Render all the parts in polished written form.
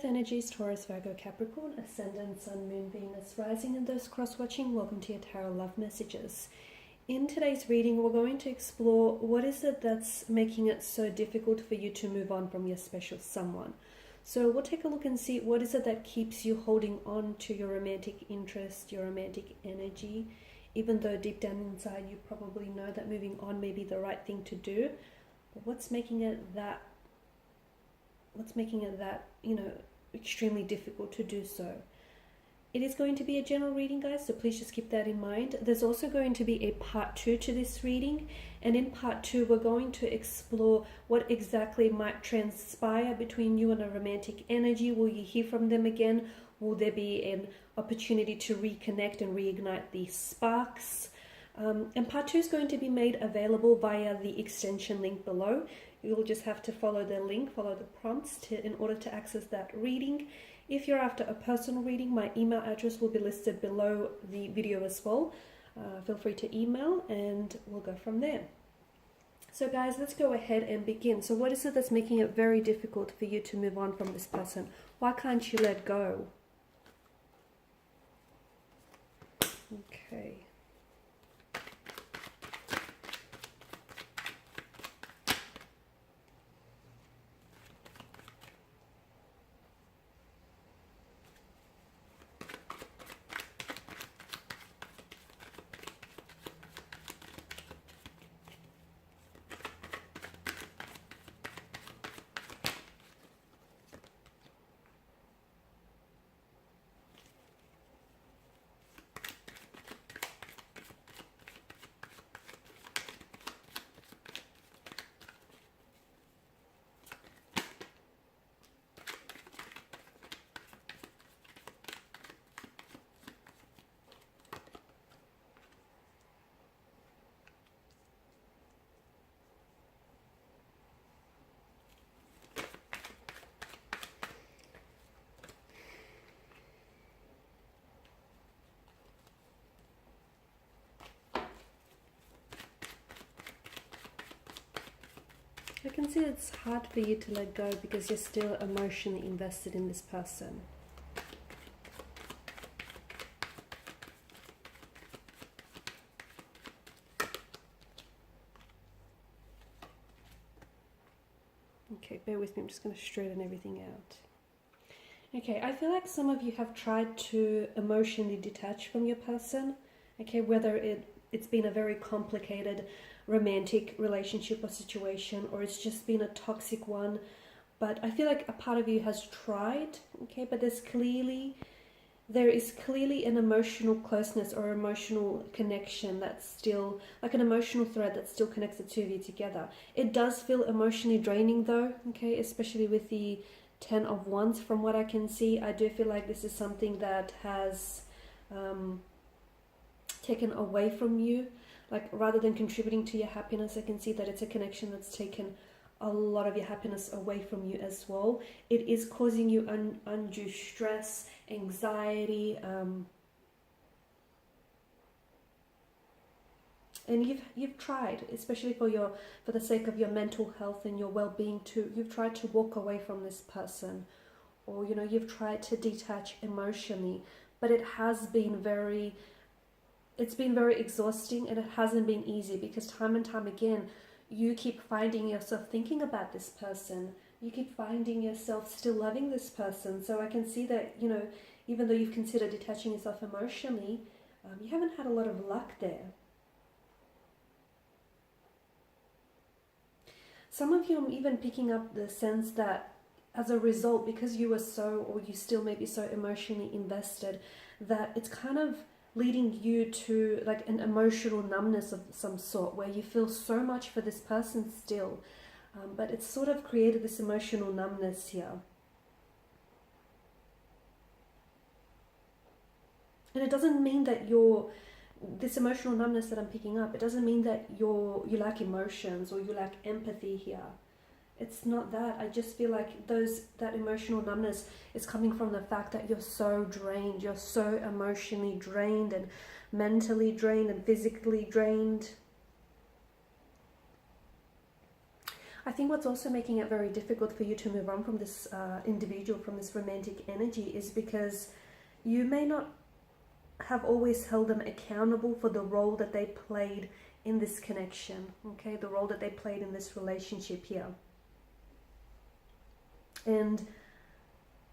energies, Taurus, Virgo, Capricorn, Ascendant, Sun, Moon, Venus, Rising, and those cross-watching. Welcome to your Tarot Love Messages. In today's reading, we're going to explore what is it that's making it so difficult for you to move on from your special someone. So we'll take a look and see what is it that keeps you holding on to your romantic interest, your romantic energy, even though deep down inside you probably know that moving on may be the right thing to do. But what's making it that extremely difficult to do so? It is going to be a general reading, guys, so please just keep that in mind. There's also going to be a part 2 to this reading, and in part 2 we're going to explore what exactly might transpire between you and a romantic energy. Will you hear from them again? Will there be an opportunity to reconnect and reignite these sparks? And part 2 is going to be made available via the extension link below. You'll just have to follow the link, follow the prompts in order to access that reading. If you're after a personal reading, my email address will be listed below the video as well. Feel free to email and we'll go from there. So guys, let's go ahead and begin. So what is it that's making it very difficult for you to move on from this person? Why can't you let go? Okay. I can see it's hard for you to let go because you're still emotionally invested in this person. Okay, bear with me, I'm just going to straighten everything out. Okay, I feel like some of you have tried to emotionally detach from your person. Okay, whether it's been a very complicated romantic relationship or situation, or it's just been a toxic one, but I feel like a part of you has tried, okay, but there is clearly an emotional closeness or emotional connection that's still, like an emotional thread that still connects the two of you together. It does feel emotionally draining though, okay, especially with the 10 of Wands. From what I can see, I do feel like this is something that has taken away from you. Like, rather than contributing to your happiness, I can see that it's a connection that's taken a lot of your happiness away from you as well. It is causing you undue stress, anxiety, and you've tried, especially for the sake of your mental health and your well-being too. You've tried to walk away from this person, or you've tried to detach emotionally, but it has been very exhausting, and it hasn't been easy because time and time again you keep finding yourself thinking about this person. You keep finding yourself still loving this person. So I can see that, even though you've considered detaching yourself emotionally, you haven't had a lot of luck there. Some of you, I'm even picking up the sense that as a result, because you still may be so emotionally invested, that it's kind of leading you to like an emotional numbness of some sort, where you feel so much for this person still, but it's sort of created this emotional numbness here. And it doesn't mean that this emotional numbness that I'm picking up, it doesn't mean that you lack emotions or you lack empathy here. It's not that. I just feel like that emotional numbness is coming from the fact that you're so drained. You're so emotionally drained and mentally drained and physically drained. I think what's also making it very difficult for you to move on from this individual, from this romantic energy, is because you may not have always held them accountable for the role that they played in this connection, okay? The role that they played in this relationship here. And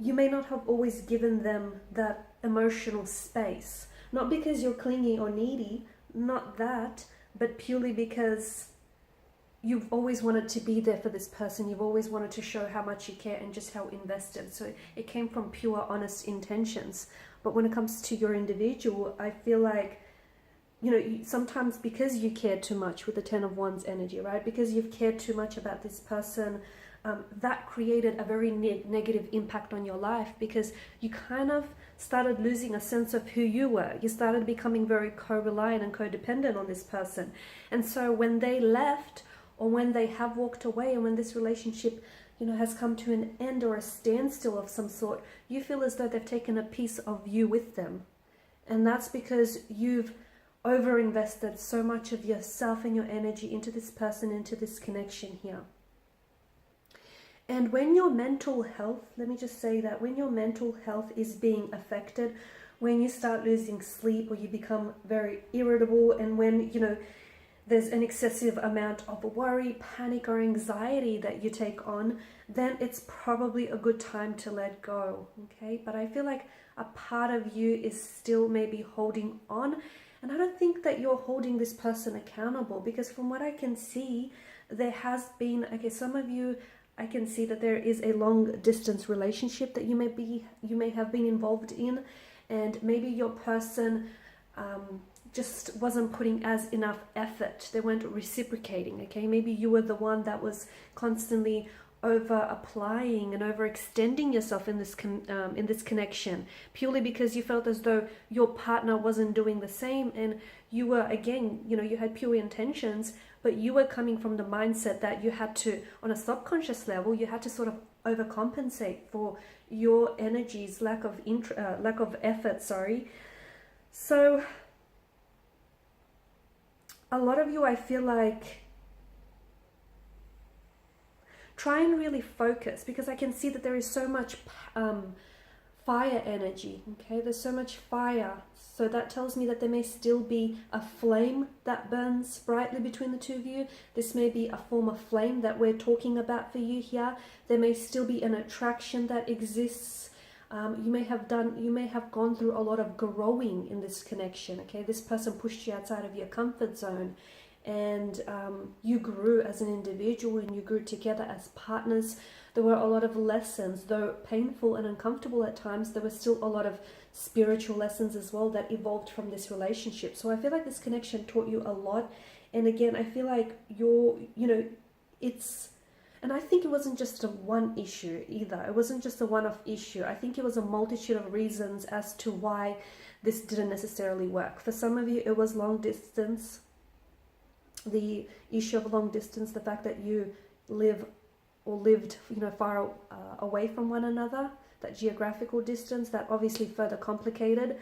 you may not have always given them that emotional space. Not because you're clingy or needy, not that, but purely because you've always wanted to be there for this person. You've always wanted to show how much you care and just how invested. So it came from pure, honest intentions. But when it comes to your individual, I feel like, you know, sometimes because you care too much with the Ten of Wands energy, right? Because you've cared too much about this person, that created a very negative impact on your life, because you kind of started losing a sense of who you were. You started becoming very co-reliant and codependent on this person. And so when they left, or when they have walked away, and when this relationship, you know, has come to an end or a standstill of some sort, you feel as though they've taken a piece of you with them. And that's because you've overinvested so much of yourself and your energy into this person, into this connection here. And when your mental health, let me just say that, when your mental health is being affected, when you start losing sleep, or you become very irritable, and when, you know, there's an excessive amount of worry, panic, or anxiety that you take on, then it's probably a good time to let go, okay? But I feel like a part of you is still maybe holding on, and I don't think that you're holding this person accountable, because from what I can see, there has been, okay, some of you, I can see that there is a long distance relationship that you may have been involved in, and maybe your person just wasn't putting as enough effort. They weren't reciprocating, okay? Maybe you were the one that was constantly over applying and overextending yourself in this connection, purely because you felt as though your partner wasn't doing the same, and you were, again, you know, you had pure intentions, but you were coming from the mindset that you had to, on a subconscious level, you had to sort of overcompensate for your energy's lack of effort, sorry. So a lot of you, I feel like, try and really focus, because I can see that there is so much fire energy, okay? There's so much fire. So that tells me that there may still be a flame that burns brightly between the two of you. This may be a form of flame that we're talking about for you here. There may still be an attraction that exists. You may have gone through a lot of growing in this connection, okay? This person pushed you outside of your comfort zone, and you grew as an individual, and you grew together as partners. There were a lot of lessons, though painful and uncomfortable at times. There were still a lot of spiritual lessons as well that evolved from this relationship. So I feel like this connection taught you a lot. And again, I feel like and I think it wasn't just a one issue either. It wasn't just a one-off issue. I think it was a multitude of reasons as to why this didn't necessarily work. For some of you, it was long distance. The issue of long distance, the fact that you lived, you know, far away from one another, that geographical distance, that obviously further complicated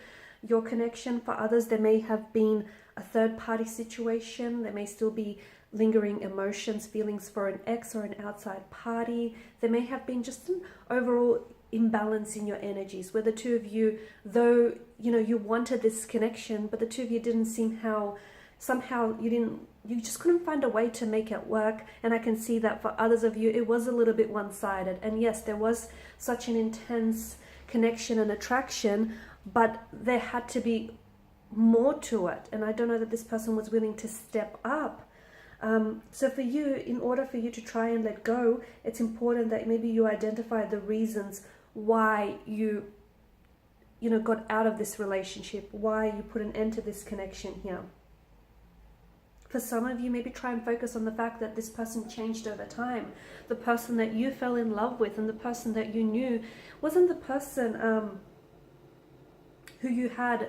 your connection. For others, there may have been a third-party situation. There may still be lingering emotions, feelings for an ex or an outside party. There may have been just an overall imbalance in your energies, where the two of you, though, you know, you wanted this connection, but the two of you didn't seem somehow you just couldn't find a way to make it work. And I can see that for others of you, it was a little bit one-sided. And yes, there was such an intense connection and attraction, but there had to be more to it. And I don't know that this person was willing to step up. So for you, in order for you to try and let go, it's important that maybe you identify the reasons why you got out of this relationship, why you put an end to this connection here. For some of you, maybe try and focus on the fact that this person changed over time. The person that you fell in love with and the person that you knew wasn't the person who you had,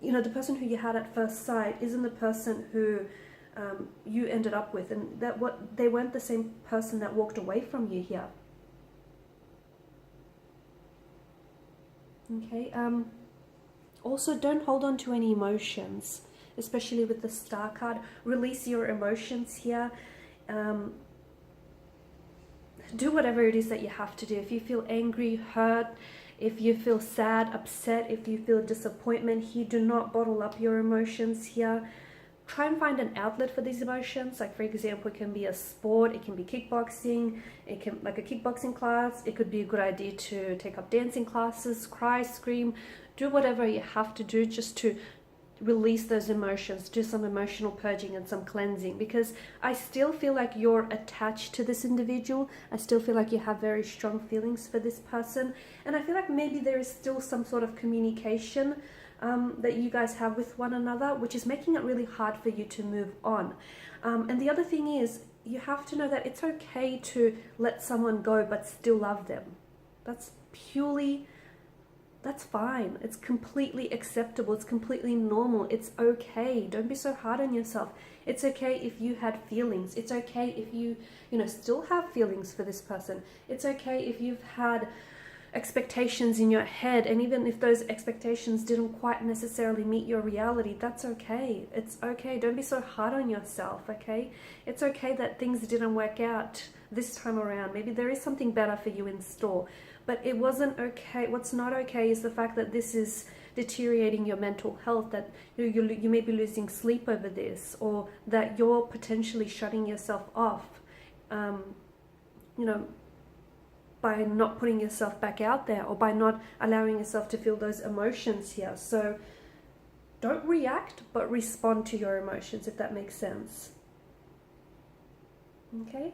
the person who you had at first sight isn't the person who you ended up with, and they weren't the same person that walked away from you here. Okay. Also, don't hold on to any emotions, especially with the Star card. Release your emotions here. do whatever it is that you have to do. If you feel angry, hurt, if you feel sad, upset, if you feel disappointment here, do not bottle up your emotions here. Try and find an outlet for these emotions. Like, for example, it can be a sport, it can be kickboxing, it can, like a kickboxing class. It could be a good idea to take up dancing classes, cry, scream, do whatever you have to do just to release those emotions, do some emotional purging and some cleansing, because I still feel like you're attached to this individual. I still feel like you have very strong feelings for this person, and I feel like maybe there is still some sort of communication that you guys have with one another, which is making it really hard for you to move on. And the other thing is, you have to know that it's okay to let someone go but still love them. That's fine. It's completely acceptable. It's completely normal. It's okay. Don't be so hard on yourself. It's okay if you had feelings. It's okay if you still have feelings for this person. It's okay if you've had expectations in your head, and even if those expectations didn't quite necessarily meet your reality, that's okay. It's okay. Don't be so hard on yourself, okay? It's okay that things didn't work out this time around. Maybe there is something better for you in store, but it wasn't okay. What's not okay is the fact that this is deteriorating your mental health, that you may be losing sleep over this, or that you're potentially shutting yourself off, by not putting yourself back out there, or by not allowing yourself to feel those emotions here. So don't react, but respond to your emotions, if that makes sense. Okay?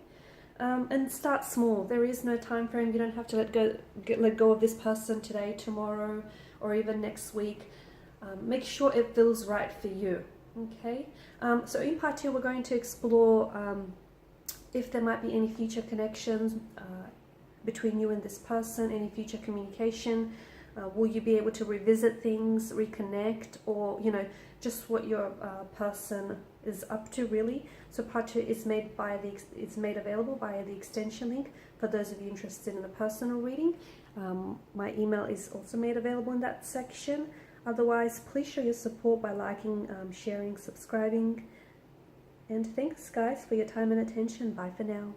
And start small. There is no time frame. You don't have to let go of this person today, tomorrow, or even next week. Make sure it feels right for you. Okay? So in part 2, we're going to explore if there might be any future connections between you and this person, any future communication. Will you be able to revisit things, reconnect, or just what your person is up to, really. So part 2 is made available via the extension link for those of you interested in a personal reading. My email is also made available in that section. Otherwise, please show your support by liking, sharing, subscribing, and thanks guys for your time and attention. Bye for now.